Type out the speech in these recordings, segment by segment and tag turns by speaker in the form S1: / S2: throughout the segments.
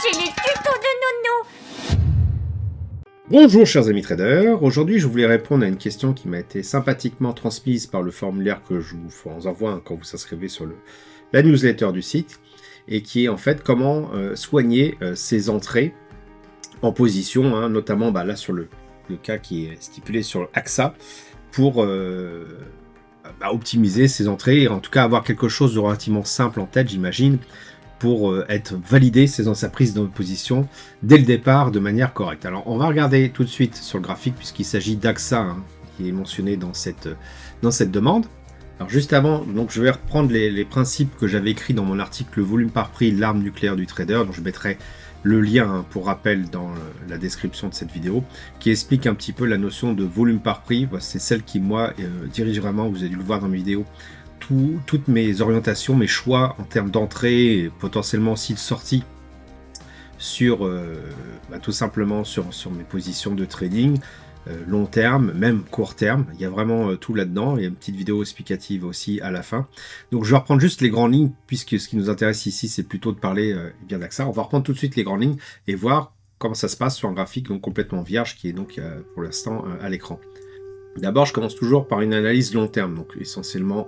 S1: c'est les tutos de Nono.
S2: Bonjour chers amis traders, aujourd'hui je voulais répondre à une question qui m'a été sympathiquement transmise par le formulaire que je vous envoie quand vous s'inscrivez sur la newsletter du site, et qui est en fait comment soigner ces entrées en position, hein, notamment là sur le cas qui est stipulé sur AXA, pour optimiser ces entrées, et en tout cas avoir quelque chose de relativement simple en tête, j'imagine, pour être validé dans sa prise de position dès le départ de manière correcte. Alors on va regarder tout de suite sur le graphique puisqu'il s'agit d'AXA, hein, qui est mentionné dans cette demande. Alors juste avant, donc je vais reprendre les principes que j'avais écrits dans mon article Le volume par prix, l'arme nucléaire du trader, dont je mettrai le lien, hein, pour rappel dans la description de cette vidéo, qui explique un petit peu la notion de volume par prix. C'est celle qui, moi, dirige vraiment, vous avez dû le voir dans mes vidéos, toutes mes orientations, mes choix en termes d'entrée, et potentiellement aussi de sortie sur tout simplement sur mes positions de trading, long terme, même court terme. Il y a vraiment tout là-dedans. Il y a une petite vidéo explicative aussi à la fin. Donc je vais reprendre juste les grandes lignes, puisque ce qui nous intéresse ici, c'est plutôt de parler bien d'AXA. On va reprendre tout de suite les grandes lignes et voir comment ça se passe sur un graphique donc complètement vierge qui est donc pour l'instant à l'écran. D'abord, je commence toujours par une analyse long terme, donc essentiellement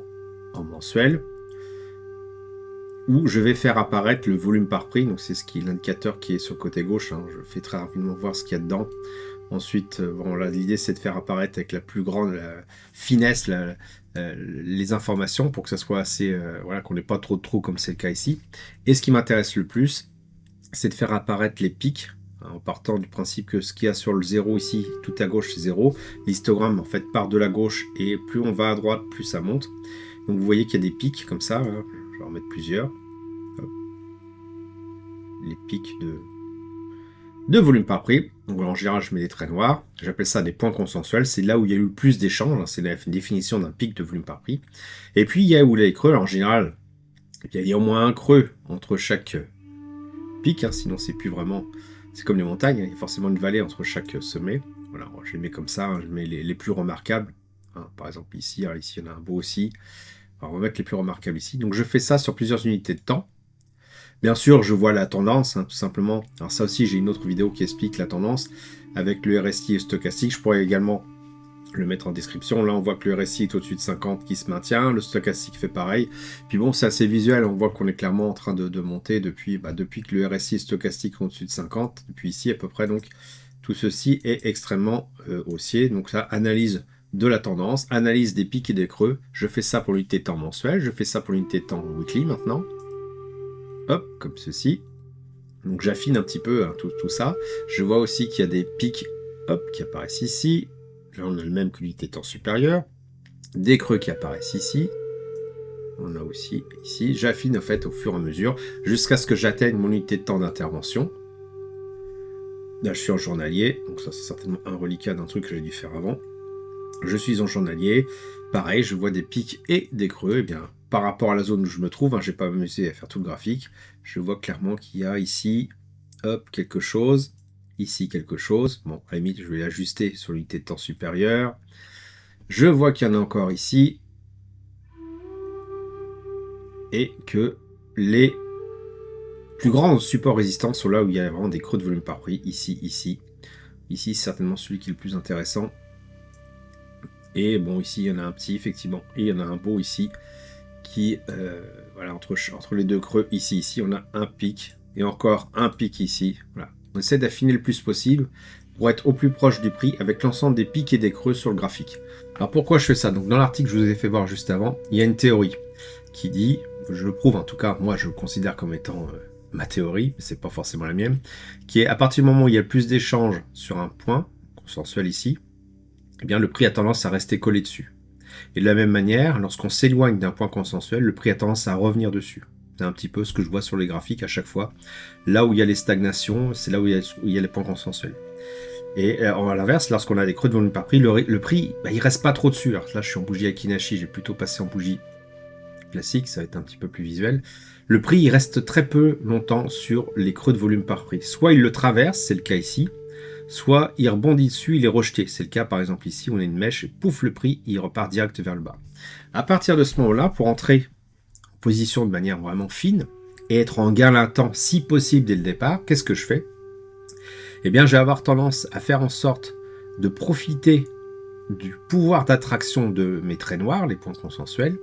S2: en mensuel, où je vais faire apparaître le volume par prix. Donc c'est ce qui est l'indicateur qui est sur le côté gauche, hein. Je fais très rapidement voir ce qu'il y a dedans. Ensuite, l'idée c'est de faire apparaître avec la plus grande finesse les informations pour que ça soit assez, qu'on n'ait pas trop de trous comme c'est le cas ici. Et ce qui m'intéresse le plus, c'est de faire apparaître les pics, hein, en partant du principe que ce qu'il y a sur le 0 ici, tout à gauche c'est 0. L'histogramme en fait part de la gauche et plus on va à droite, plus ça monte. Donc vous voyez qu'il y a des pics comme ça, hein. Je vais en mettre plusieurs. Hop. Les pics de volume par prix. Donc en général, je mets des traits noirs. J'appelle ça des points consensuels. C'est là où il y a eu le plus d'échanges, hein. C'est la définition d'un pic de volume par prix. Et puis il y a où les creux. Alors, en général, il y a au moins un creux entre chaque pic, hein, sinon c'est plus vraiment. C'est comme les montagnes, hein. Il y a forcément une vallée entre chaque sommet. Voilà, je les mets comme ça, hein. Je mets les plus remarquables, hein. Par exemple ici, alors ici il y en a un beau aussi. Alors, on va mettre les plus remarquables ici. Donc je fais ça sur plusieurs unités de temps. Bien sûr, je vois la tendance, hein, tout simplement. Alors ça aussi, j'ai une autre vidéo qui explique la tendance avec le RSI stochastique. Je pourrais également le mettre en description. Là, on voit que le RSI est au-dessus de 50 qui se maintient. Le stochastique fait pareil. Puis bon, c'est assez visuel. On voit qu'on est clairement en train de monter depuis que le RSI stochastique est au-dessus de 50. Depuis ici, à peu près. Donc, tout ceci est extrêmement haussier. Donc là, analyse de la tendance, analyse des pics et des creux. Je fais ça pour l'unité de temps mensuelle. Je fais ça pour l'unité de temps weekly maintenant. Hop, comme ceci. Donc j'affine un petit peu, hein, tout ça. Je vois aussi qu'il y a des pics, hop, qui apparaissent ici. Là, on a le même que l'unité de temps supérieure. Des creux qui apparaissent ici. On a aussi ici. J'affine en fait au fur et à mesure jusqu'à ce que j'atteigne mon unité de temps d'intervention. Là, je suis en journalier. Donc ça, c'est certainement un reliquat d'un truc que j'ai dû faire avant. Je suis en journalier. Pareil, je vois des pics et des creux. Eh bien, par rapport à la zone où je me trouve, hein, je n'ai pas amusé à faire tout le graphique, je vois clairement qu'il y a ici, hop, quelque chose, ici quelque chose. Bon, à la limite, je vais l'ajuster sur l'unité de temps supérieure. Je vois qu'il y en a encore ici. Et que les plus grands supports résistants sont là où il y a vraiment des creux de volume par prix. Ici, ici. Ici, c'est certainement celui qui est le plus intéressant. Et bon, ici, il y en a un petit, effectivement. Et il y en a un beau ici. Qui, entre les deux creux, ici, on a un pic, et encore un pic ici. Voilà. On essaie d'affiner le plus possible pour être au plus proche du prix avec l'ensemble des pics et des creux sur le graphique. Alors pourquoi je fais ça? Donc dans l'article que je vous ai fait voir juste avant, il y a une théorie qui dit, je le prouve en tout cas, moi je le considère comme étant ma théorie, mais c'est pas forcément la mienne, qui est à partir du moment où il y a le plus d'échanges sur un point consensuel ici, eh bien le prix a tendance à rester collé dessus. Et de la même manière, lorsqu'on s'éloigne d'un point consensuel, le prix a tendance à revenir dessus. C'est un petit peu ce que je vois sur les graphiques à chaque fois. Là où il y a les stagnations, c'est là où il y a les points consensuels. Et à l'inverse, lorsqu'on a des creux de volume par prix, le prix, il reste pas trop dessus. Alors là, je suis en bougie Akinashi, j'ai plutôt passé en bougie classique, ça va être un petit peu plus visuel. Le prix, il reste très peu longtemps sur les creux de volume par prix. Soit il le traverse, c'est le cas ici, soit il rebondit dessus, il est rejeté. C'est le cas par exemple ici, on a une mèche, et pouf, le prix, il repart direct vers le bas. À partir de ce moment-là, pour entrer en position de manière vraiment fine, et être en gain latent si possible dès le départ, qu'est-ce que je fais? Eh bien, je vais avoir tendance à faire en sorte de profiter du pouvoir d'attraction de mes traits noirs, les points consensuels,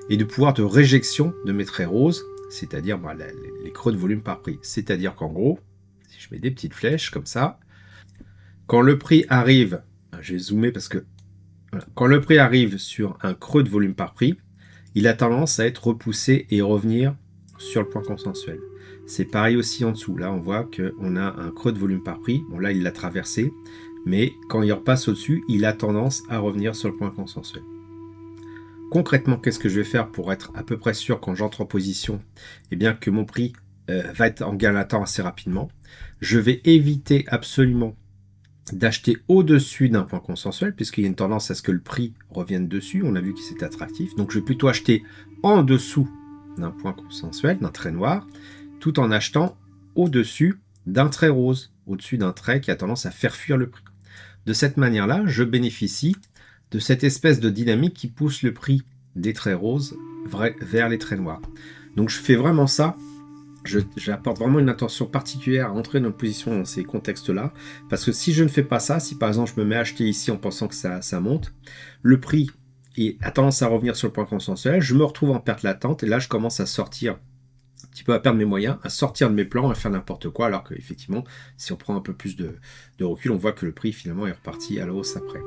S2: et du pouvoir de réjection de mes traits roses, c'est-à-dire les creux de volume par prix. C'est-à-dire qu'en gros, si je mets des petites flèches comme ça, quand le prix arrive, je vais zoomer parce que voilà, quand le prix arrive sur un creux de volume par prix, il a tendance à être repoussé et revenir sur le point consensuel. C'est pareil aussi en dessous. Là, on voit qu'on a un creux de volume par prix. Bon, là, il l'a traversé. Mais quand il repasse au-dessus, il a tendance à revenir sur le point consensuel. Concrètement, qu'est-ce que je vais faire pour être à peu près sûr quand j'entre en position, eh bien que mon prix va être en gain latent assez rapidement. Je vais éviter absolument d'acheter au-dessus d'un point consensuel, puisqu'il y a une tendance à ce que le prix revienne dessus. On a vu que c'est attractif. Donc je vais plutôt acheter en dessous d'un point consensuel, d'un trait noir, tout en achetant au-dessus d'un trait rose, au-dessus d'un trait qui a tendance à faire fuir le prix. De cette manière-là, je bénéficie de cette espèce de dynamique qui pousse le prix des traits roses vers les traits noirs. Donc je fais vraiment ça, j'apporte vraiment une attention particulière à entrer dans une position dans ces contextes-là, parce que si je ne fais pas ça, si par exemple je me mets à acheter ici en pensant que ça monte, le prix a tendance à revenir sur le point consensuel, je me retrouve en perte latente, et là je commence à sortir un petit peu, à perdre mes moyens, à sortir de mes plans, à faire n'importe quoi, alors qu'effectivement, si on prend un peu plus de recul, on voit que le prix finalement est reparti à la hausse après.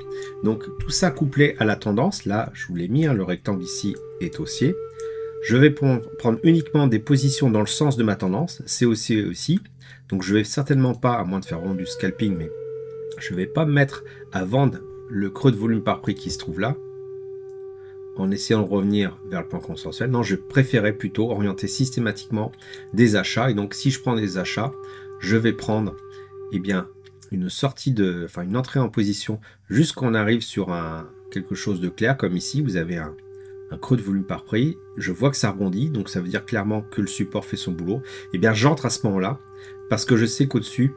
S2: Donc tout ça couplé à la tendance, là je vous l'ai mis, le rectangle ici est haussier, je vais prendre uniquement des positions dans le sens de ma tendance, c'est haussier aussi, donc je vais certainement pas, à moins de faire vraiment du scalping, mais je vais pas me mettre à vendre le creux de volume par prix qui se trouve là, en essayant de revenir vers le point consensuel. Non, je préférais plutôt orienter systématiquement des achats. Et donc, si je prends des achats, je vais prendre une entrée en position jusqu'on arrive sur quelque chose de clair, comme ici, vous avez un creux de volume par prix. Je vois que ça rebondit, donc ça veut dire clairement que le support fait son boulot. Eh bien, j'entre à ce moment-là, parce que je sais qu'au-dessus,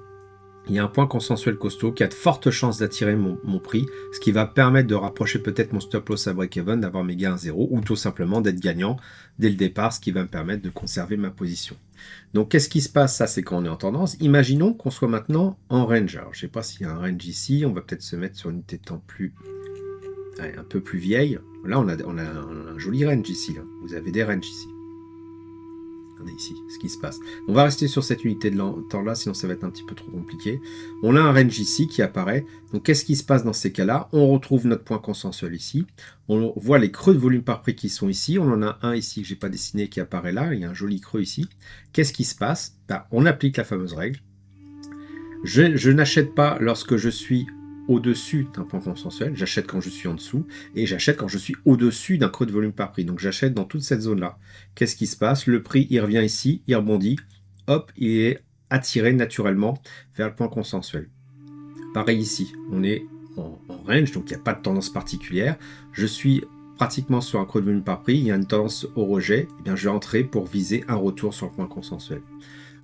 S2: il y a un point consensuel costaud qui a de fortes chances d'attirer mon prix, ce qui va permettre de rapprocher peut-être mon stop loss à break-even, d'avoir mes gains à zéro, ou tout simplement d'être gagnant dès le départ, ce qui va me permettre de conserver ma position. Donc qu'est-ce qui se passe? Ça, c'est quand on est en tendance. Imaginons qu'on soit maintenant en range. Alors je ne sais pas s'il y a un range ici, on va peut-être se mettre sur une unité de temps un peu plus vieille. Là, on a un joli range ici. Là. Vous avez des ranges ici. Regardez ici ce qui se passe. On va rester sur cette unité de temps là, sinon ça va être un petit peu trop compliqué. On a un range ici qui apparaît. Donc qu'est-ce qui se passe dans ces cas-là? On retrouve notre point consensuel ici. On voit les creux de volume par prix qui sont ici. On en a un ici que je n'ai pas dessiné qui apparaît là. Il y a un joli creux ici. Qu'est-ce qui se passe? On applique la fameuse règle. Je n'achète pas lorsque je suis au-dessus d'un point consensuel, j'achète quand je suis en dessous, et j'achète quand je suis au-dessus d'un creux de volume par prix. Donc j'achète dans toute cette zone-là. Qu'est-ce qui se passe? Le prix, il revient ici, il rebondit, hop, il est attiré naturellement vers le point consensuel. Pareil ici, on est en range, donc il n'y a pas de tendance particulière. Je suis pratiquement sur un creux de volume par prix, il y a une tendance au rejet, et bien je vais entrer pour viser un retour sur le point consensuel.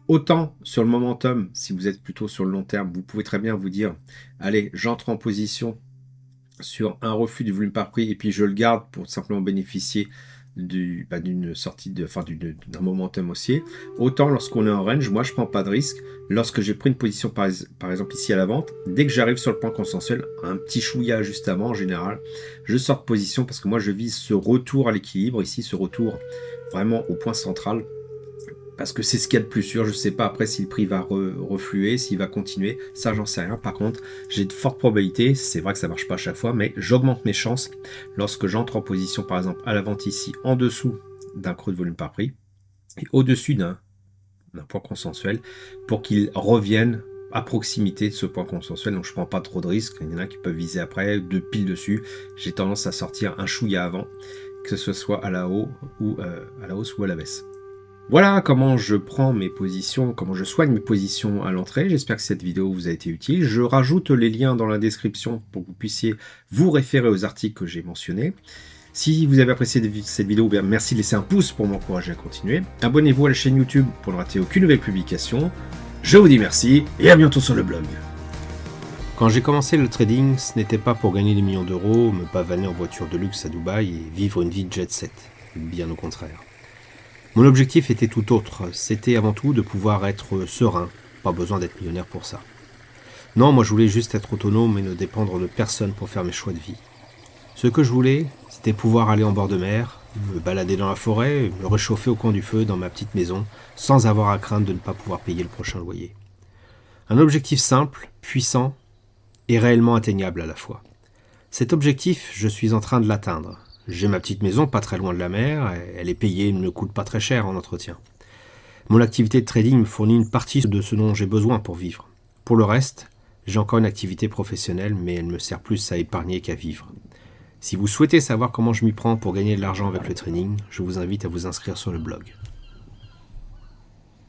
S2: Autant sur le momentum, si vous êtes plutôt sur le long terme, vous pouvez très bien vous dire, allez, j'entre en position sur un refus du volume par prix et puis je le garde pour simplement bénéficier d'une sortie d'un momentum haussier. Autant lorsqu'on est en range, moi je prends pas de risque. Lorsque j'ai pris une position par exemple ici à la vente, dès que j'arrive sur le point consensuel, un petit chouïa juste avant en général, je sors de position parce que moi je vise ce retour à l'équilibre ici, ce retour vraiment au point central. Parce que c'est ce qu'il y a de plus sûr, je ne sais pas après si le prix va refluer, s'il va continuer, ça j'en sais rien. Par contre, j'ai de fortes probabilités, c'est vrai que ça ne marche pas à chaque fois, mais j'augmente mes chances lorsque j'entre en position par exemple à la vente ici, en dessous d'un creux de volume par prix, et au-dessus d'un point consensuel, pour qu'il revienne à proximité de ce point consensuel. Donc je ne prends pas trop de risques, il y en a qui peuvent viser après, de pile dessus, j'ai tendance à sortir un chouïa avant, que ce soit à la hausse ou à la baisse. Voilà comment je prends mes positions, comment je soigne mes positions à l'entrée. J'espère que cette vidéo vous a été utile. Je rajoute les liens dans la description pour que vous puissiez vous référer aux articles que j'ai mentionnés. Si vous avez apprécié cette vidéo, bien merci de laisser un pouce pour m'encourager à continuer. Abonnez-vous à la chaîne YouTube pour ne rater aucune nouvelle publication. Je vous dis merci et à bientôt sur le blog. Quand j'ai commencé le trading, ce n'était pas pour gagner des millions d'euros, me pavaner en voiture de luxe à Dubaï et vivre une vie de jet set. Bien au contraire.
S3: Mon objectif était tout autre, c'était avant tout de pouvoir être serein, pas besoin d'être millionnaire pour ça. Non, moi je voulais juste être autonome et ne dépendre de personne pour faire mes choix de vie. Ce que je voulais, c'était pouvoir aller en bord de mer, me balader dans la forêt, me réchauffer au coin du feu dans ma petite maison, sans avoir à craindre de ne pas pouvoir payer le prochain loyer. Un objectif simple, puissant et réellement atteignable à la fois. Cet objectif, je suis en train de l'atteindre. J'ai ma petite maison pas très loin de la mer, elle est payée, elle ne me coûte pas très cher en entretien. Mon activité de trading me fournit une partie de ce dont j'ai besoin pour vivre. Pour le reste, j'ai encore une activité professionnelle, mais elle me sert plus à épargner qu'à vivre. Si vous souhaitez savoir comment je m'y prends pour gagner de l'argent avec le trading, je vous invite à vous inscrire sur le blog.